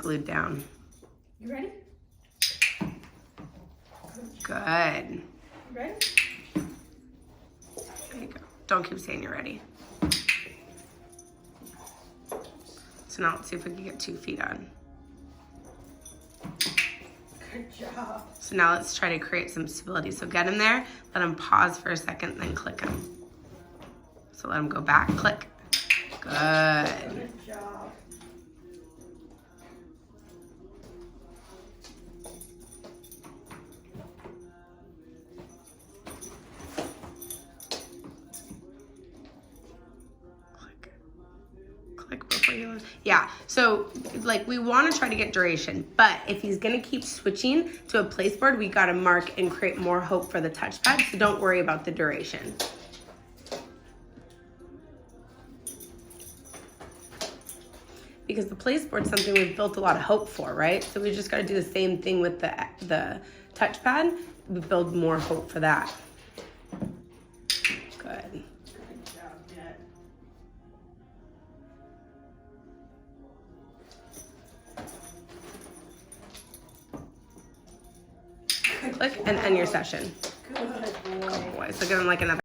glued down. You ready? Good. You ready? There you go. Don't keep saying you're ready. So now let's see if we can get 2 feet on. Good job. So now let's try to create some stability. So get him there, let him pause for a second, then click him. So let him go back, click. Good. Good job. Click before you lose. Yeah, so like we want to try to get duration, but if he's gonna keep switching to a place board, we gotta mark and create more hope for the touchpad, so don't worry about the duration. Because the place board's something we've built a lot of hope for, right? So we just gotta do the same thing with the touchpad. We build more hope for that. Good. Good job, Jet. Click and end your session. Good boy. Boy, so give him like another